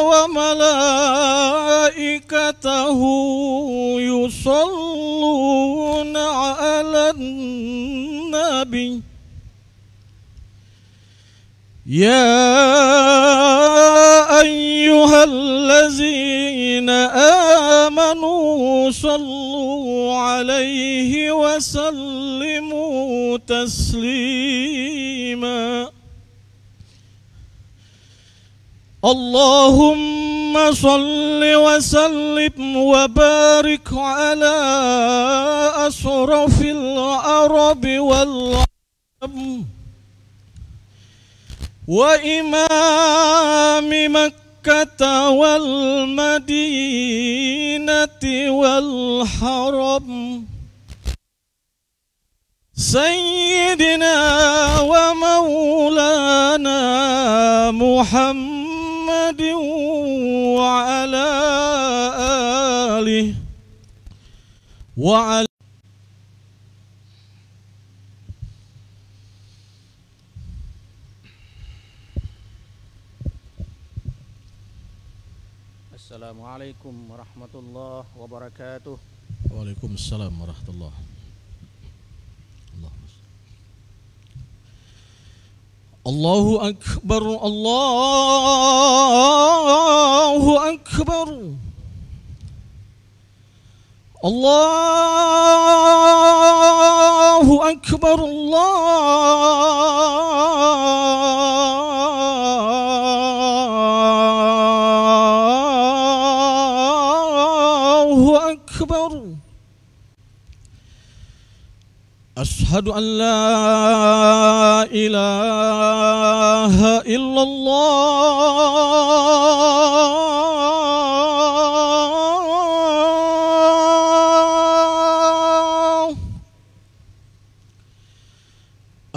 وملائكته يصلون على النبي يا أيها الذين آمنوا صلوا عليه وسلموا تسليما اللهم صل وسلم وبارك على أشرف العرب والعجم وإمام مكة والمدينة والحرم سيدنا ومولانا محمد وعلى آله وعلى Assalamualaikum warahmatullahi wabarakatuh. Waalaikumsalam warahmatullahi. Allahu akbar, Allahu akbar, Allahu akbar, Allahu akbar. Ashhadu an la ilaha illallah.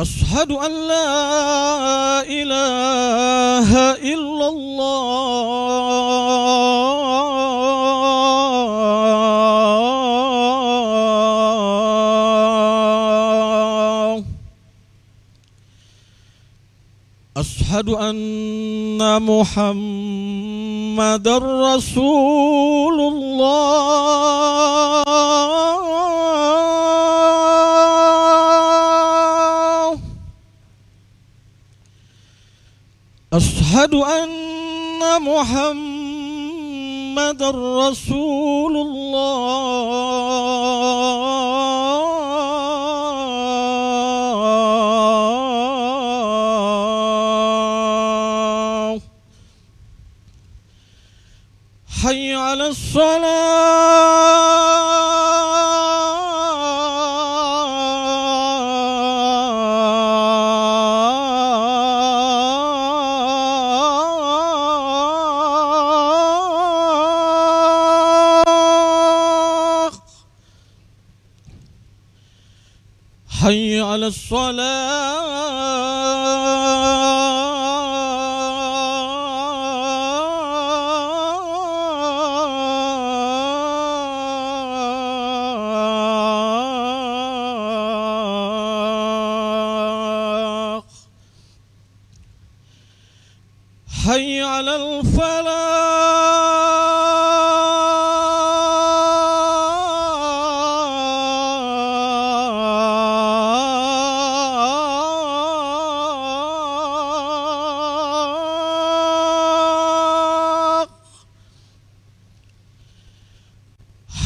Ashhadu an la ilaha illallah. Ashhadu anna Muhammadar Rasulullah. Ashhadu anna Muhammadar Rasulullah. حي على الصلاة حي على الصلاة حي على الفلاح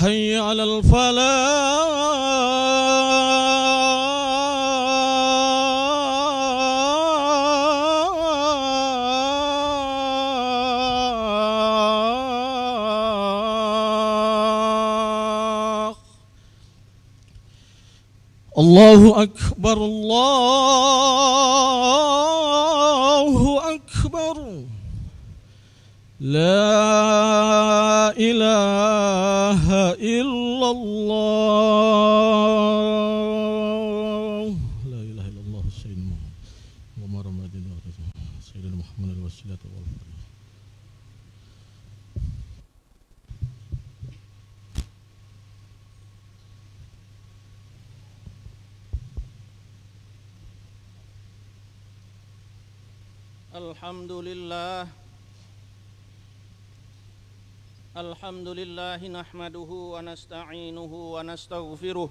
حي على الفلاح. الله أكبر، الله أكبر، لا إله إلا الله. لا إله إلا الله سيدنا محمد سيدنا محمد الوسيلة والفضيلة. Alhamdulillah, الحمد لله نحمده ونستعينه ونستغفره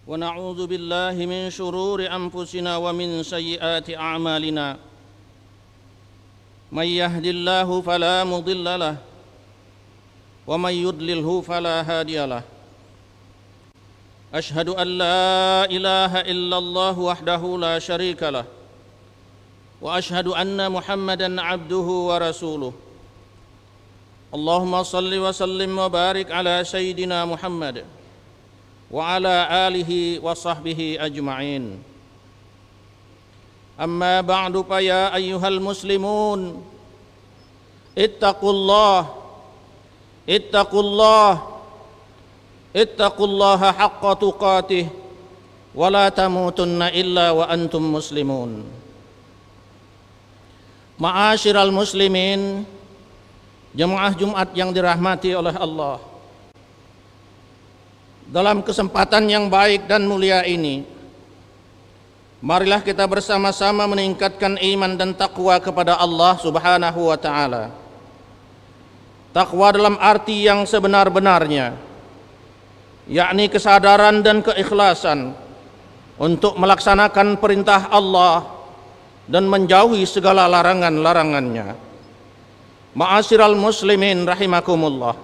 ونعوذ بالله من شرور أنفسنا ومن سيئات أعمالنا من يهد الله فلا مضل له ومن يضلله فلا هادي له أشهد أن لا إله إلا الله وحده لا شريك له وأشهد أن محمدا عبده ورسوله اللهم صل وسلم وبارك على سيدنا محمد وعلى آله وصحبه أجمعين أما بعد فيا أيها المسلمون اتقوا الله اتقوا الله اتقوا الله حق تقاته ولا تموتن إلا وأنتم مسلمون Ma'asyiral muslimin, jemaah Jumat yang dirahmati oleh Allah. Dalam kesempatan yang baik dan mulia ini, marilah kita bersama-sama meningkatkan iman dan takwa kepada Allah Subhanahu wa taala. Takwa dalam arti yang sebenar-benarnya, yakni kesadaran dan keikhlasan untuk melaksanakan perintah Allah dan menjauhi segala larangan-larangannya. Ma'asyiral muslimin rahimakumullah.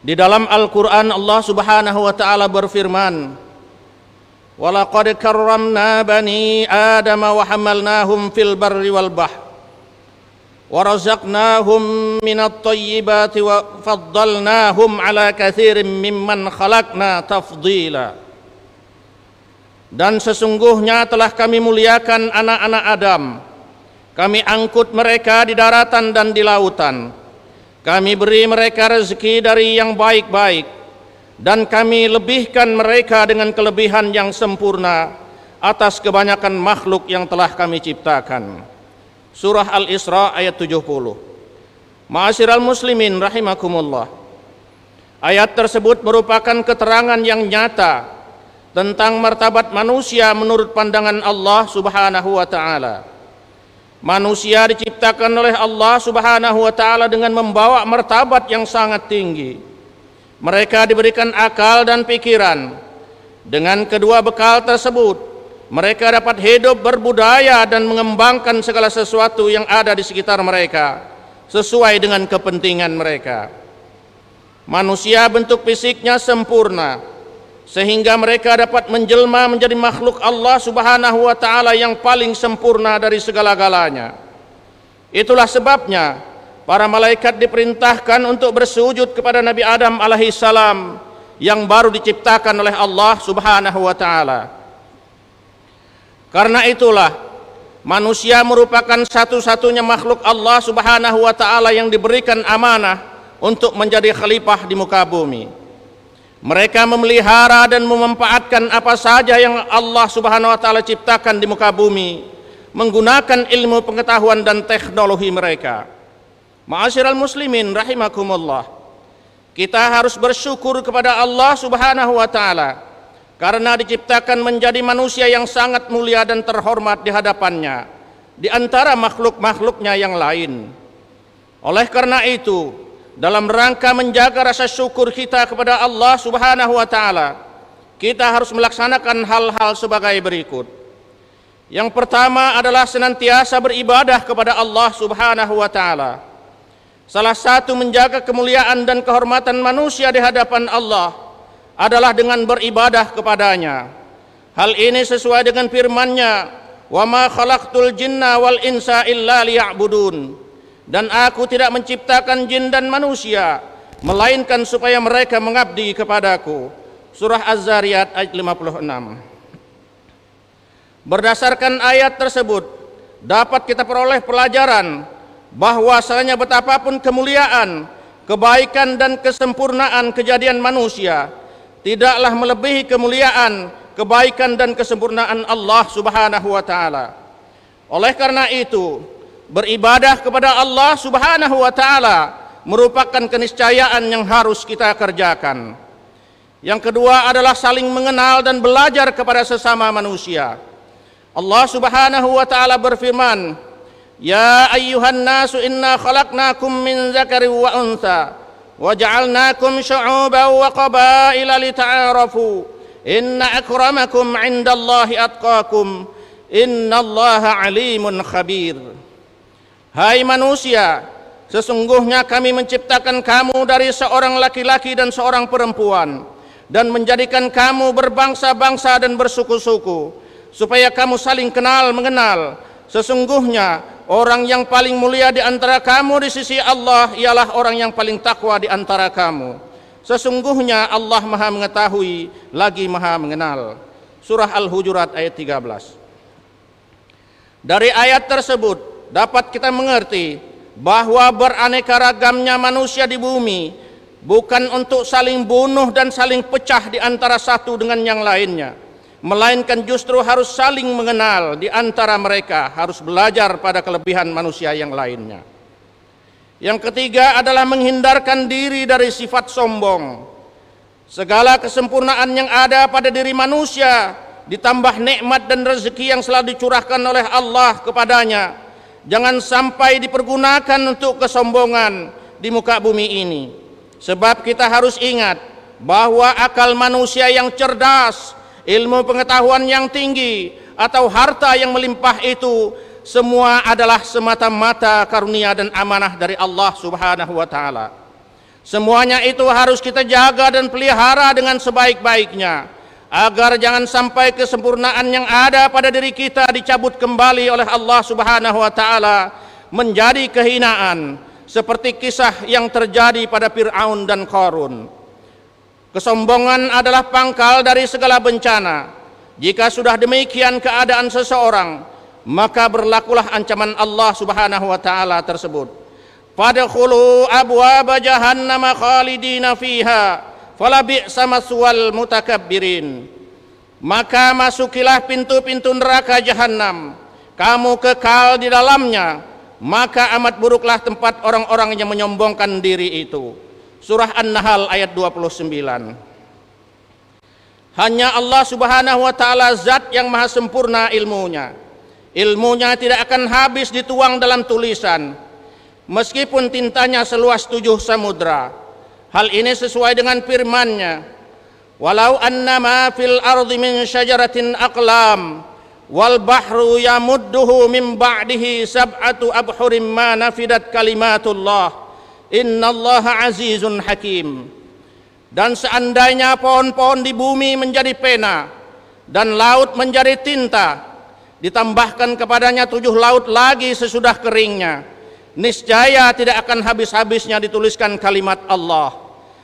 Di dalam Al-Quran Allah Subhanahu wa ta'ala berfirman, "Walaqad karramna bani Adam wa hamalnahum fil barri wal bahr wa razaqnahum minat thayyibati wa faddalnahum ala katsirin mimman khalaqna tafdila." Dan sesungguhnya telah kami muliakan anak-anak Adam. Kami angkut mereka di daratan dan di lautan. Kami beri mereka rezeki dari yang baik-baik. Dan kami lebihkan mereka dengan kelebihan yang sempurna atas kebanyakan makhluk yang telah kami ciptakan. Surah Al-Isra ayat 70. Ma'asyiral muslimin rahimakumullah. Ayat tersebut merupakan keterangan yang nyata tentang martabat manusia menurut pandangan Allah Subhanahu wa taala. Manusia diciptakan oleh Allah Subhanahu wa taala dengan membawa martabat yang sangat tinggi. Mereka diberikan akal dan pikiran. Dengan kedua bekal tersebut, mereka dapat hidup berbudaya dan mengembangkan segala sesuatu yang ada di sekitar mereka sesuai dengan kepentingan mereka. Manusia bentuk fisiknya sempurna, sehingga mereka dapat menjelma menjadi makhluk Allah Subhanahu wa taala yang paling sempurna dari segala-galanya. Itulah sebabnya para malaikat diperintahkan untuk bersujud kepada Nabi Adam alaihi salam yang baru diciptakan oleh Allah Subhanahu wa taala. Karena itulah manusia merupakan satu-satunya makhluk Allah Subhanahu wa taala yang diberikan amanah untuk menjadi khalifah di muka bumi. Mereka memelihara dan memanfaatkan apa saja yang Allah Subhanahu wa taala ciptakan di muka bumi menggunakan ilmu pengetahuan dan teknologi mereka. Ma'asyiral muslimin rahimakumullah. Kita harus bersyukur kepada Allah Subhanahu wa taala karena diciptakan menjadi manusia yang sangat mulia dan terhormat di hadapannya di antara makhluk-makhluknya yang lain. Oleh karena itu, dalam rangka menjaga rasa syukur kita kepada Allah Subhanahu wa taala, kita harus melaksanakan hal-hal sebagai berikut. Yang pertama adalah senantiasa beribadah kepada Allah Subhanahu wa taala. Salah satu menjaga kemuliaan dan kehormatan manusia di hadapan Allah adalah dengan beribadah kepadanya. Hal ini sesuai dengan firman-Nya, "Wa ma khalaqtul jinna wal insa illa liya'budun." Dan aku tidak menciptakan jin dan manusia melainkan supaya mereka mengabdi kepadaku. Surah Az-Zariyat ayat 56. Berdasarkan ayat tersebut dapat kita peroleh pelajaran bahwasanya betapapun kemuliaan, kebaikan dan kesempurnaan kejadian manusia tidaklah melebihi kemuliaan, kebaikan dan kesempurnaan Allah Subhanahu wa taala. Oleh karena itu, beribadah kepada Allah Subhanahu wa taala merupakan keniscayaan yang harus kita kerjakan. Yang kedua adalah saling mengenal dan belajar kepada sesama manusia. Allah Subhanahu wa taala berfirman Ya ayyuhan nasu inna khalaqnakum min dzakarin wa untha wa ja'alnakum syu'uban wa qabaila lita'arafu inna akramakum 'indallahi atqakum innallaha 'alimun khabir. Hai manusia, sesungguhnya kami menciptakan kamu dari seorang laki-laki dan seorang perempuan dan menjadikan kamu berbangsa-bangsa dan bersuku-suku supaya kamu saling kenal mengenal. Sesungguhnya orang yang paling mulia di antara kamu di sisi Allah ialah orang yang paling takwa di antara kamu. Sesungguhnya Allah Maha mengetahui lagi Maha mengenal. Surah Al-Hujurat ayat 13. Dari ayat tersebut dapat kita mengerti bahwa beraneka ragamnya manusia di bumi bukan untuk saling bunuh dan saling pecah di antara satu dengan yang lainnya, melainkan justru harus saling mengenal di antara mereka, harus belajar pada kelebihan manusia yang lainnya. Yang ketiga adalah menghindarkan diri dari sifat sombong. Segala kesempurnaan yang ada pada diri manusia ditambah nikmat dan rezeki yang selalu dicurahkan oleh Allah kepadanya, jangan sampai dipergunakan untuk kesombongan di muka bumi ini. Sebab kita harus ingat bahwa akal manusia yang cerdas, ilmu pengetahuan yang tinggi, atau harta yang melimpah itu semua adalah semata-mata karunia dan amanah dari Allah Subhanahu wa taala. Semuanya itu harus kita jaga dan pelihara dengan sebaik-baiknya, agar jangan sampai kesempurnaan yang ada pada diri kita dicabut kembali oleh Allah Subhanahu wa taala menjadi kehinaan, seperti kisah yang terjadi pada Fir'aun dan Qarun. Kesombongan adalah pangkal dari segala bencana. Jika sudah demikian keadaan seseorang, maka berlakulah ancaman Allah Subhanahu wa taala tersebut. Fadkhulu abwaaba jahannama khalidina fiha fala bi'sa maswal mutakabbirin. Maka masukilah pintu-pintu neraka jahanam, kamu kekal di dalamnya, maka amat buruklah tempat orang-orang yang menyombongkan diri itu. Surah An-Nahl ayat 29. Hanya Allah Subhanahu wa taala zat yang maha sempurna ilmunya. Ilmunya tidak akan habis dituang dalam tulisan, meskipun tintanya seluas 7 samudra. Hal ini sesuai dengan firman-Nya, walau annama fil ardi min syajaratin aqlam wal bahru yamudduhu min ba'dihi sab'atu abhurim ma nafidat kalimatullah innallaha azizun hakim. Dan seandainya pohon-pohon di bumi menjadi pena dan laut menjadi tinta, ditambahkan kepadanya 7 laut lagi sesudah keringnya, niscaya tidak akan habis-habisnya dituliskan kalimat Allah.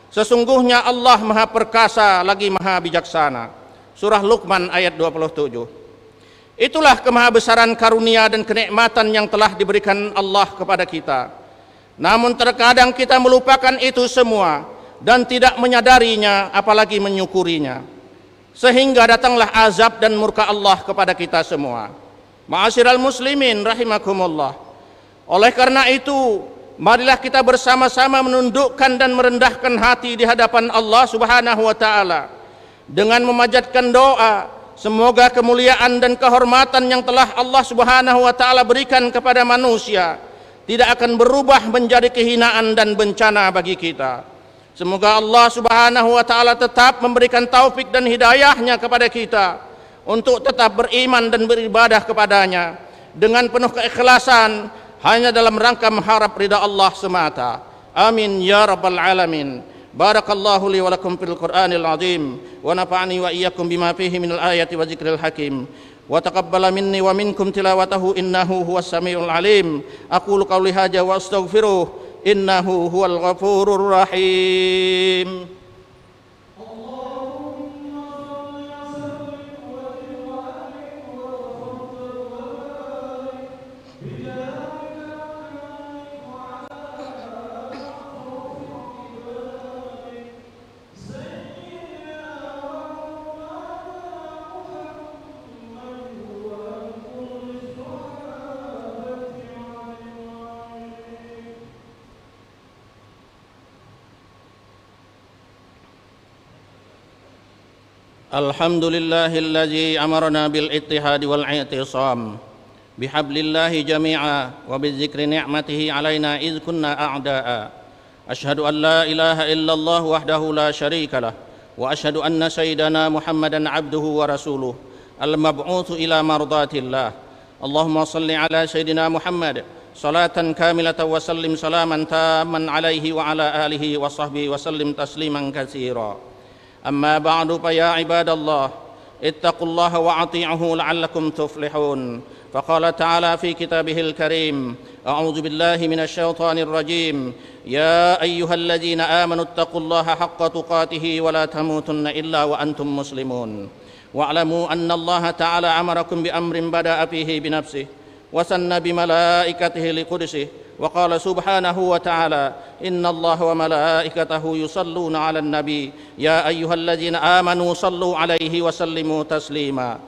Sesungguhnya Allah maha perkasa lagi maha bijaksana. Surah Luqman ayat 27. Itulah kemahabesaran karunia dan kenikmatan yang telah diberikan Allah kepada kita. Namun terkadang kita melupakan itu semua dan tidak menyadarinya, apalagi menyukurinya, sehingga datanglah azab dan murka Allah kepada kita semua. Ma'asyiral muslimin rahimakumullah. Oleh karena itu, marilah kita bersama-sama menundukkan dan merendahkan hati di hadapan Allah Subhanahu wa taala dengan memanjatkan doa, semoga kemuliaan dan kehormatan yang telah Allah Subhanahu wa taala berikan kepada manusia tidak akan berubah menjadi kehinaan dan bencana bagi kita. Semoga Allah Subhanahu wa taala tetap memberikan taufik dan hidayahnya kepada kita untuk tetap beriman dan beribadah kepadanya dengan penuh keikhlasan, hanya dalam rangka mengharap ridha Allah semata. Amin ya rabbal alamin. Barakallahu li wa lakum fil Qur'anil azim wa nafa'ani wa iyyakum bima fihi minal ayati wa dzikril hakim. Wa taqabbala minni wa minkum tilawatahu innahu huwas samiul alim. Aqulu qawli hadza wa astaghfiruh innahu huwal ghafurur rahim. Alhamdulillahilladzi amarna bil ittihadi wal i'tisam بحبل الله جميعا وبالذكر نعمته علينا إذ كنا أعداء أشهد أن لا إله إلا الله وحده لا شريك له وأشهد أن سيدنا محمدا عبده ورسوله المبعوث إلى مرضات الله اللهم صل على سيدنا محمد صلاة كاملة وسلم سلاما تاما عليه وعلى آله وصحبه وسلم تسليما كثيرا أما بعد فيا عباد الله اتقوا الله وأطيعوه لعلكم تفلحون فقال تعالى في كتابه الكريم أعوذ بالله من الشيطان الرجيم يا أيها الذين آمنوا اتقوا الله حق تقاته ولا تموتن إلا وأنتم مسلمون واعلموا أن الله تعالى أمركم بأمر بدأ فيه بنفسه وثنى بملائكته لقدسه وقال سبحانه وتعالى إن الله وملائكته يصلون على النبي يا أيها الذين آمنوا صلوا عليه وسلموا تسليما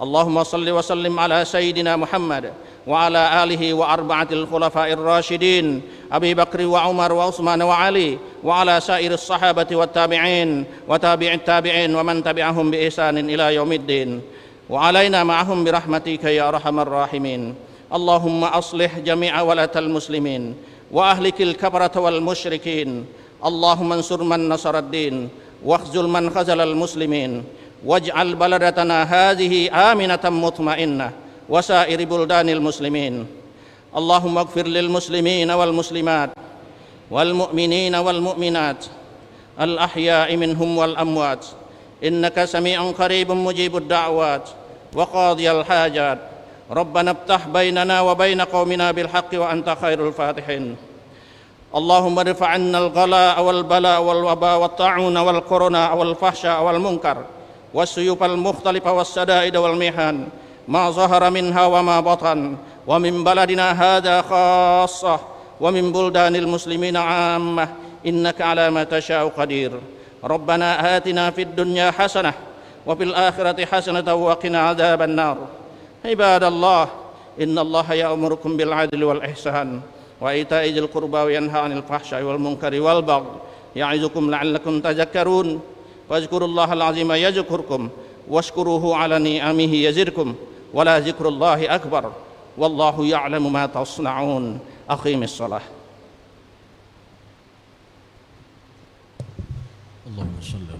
اللهم صل وسلم على سيدنا محمد وعلى آله وأربعة الخلفاء الراشدين أبي بكر وعمر وعثمان وعلي وعلى سائر الصحابة والتابعين وتابع التابعين ومن تبعهم بإحسان إلى يوم الدين وعلينا معهم برحمتك يا أرحم الراحمين اللهم أصلح جميع ولاة المسلمين وأهلك الكفرة والمشركين اللهم انصر من نصر الدين واخذل من خذل المسلمين واجعل بلدتنا هذه آمنة مطمئنة وسائر بلدان المسلمين اللهم اغفر للمسلمين والمسلمات والمؤمنين والمؤمنات الأحياء منهم والأموات إنك سميع قريب مجيب الدعوات وقاضي الحاجات ربنا افتح بيننا وبين قومنا بالحق وأنت خير الفاتحين اللهم ارفع عنا الغلاء والبلاء والوباء والطاعون والكورونا والفحشاء والمنكر والسيوف المختلفة والسدائد والمحن ما ظهر منها وما بطن ومن بلدنا هذا خاصة ومن بلدان المسلمين عامة إنك على ما تشاء قدير ربنا آتنا في الدنيا حسنة وفي الآخرة حسنة وقنا عذاب النار عباد الله إن الله يأمركم بالعدل والإحسان وإيتاء ذي القربى وينهى عن الفحشاء والمنكر والبغي يعظكم لعلكم تذكرون فاذكروا الله العظيم يذكركم واشكروه على نعمه يزدكم ولا ذكر الله أكبر والله يعلم ما تصنعون أقيم الصلاة اللهم صل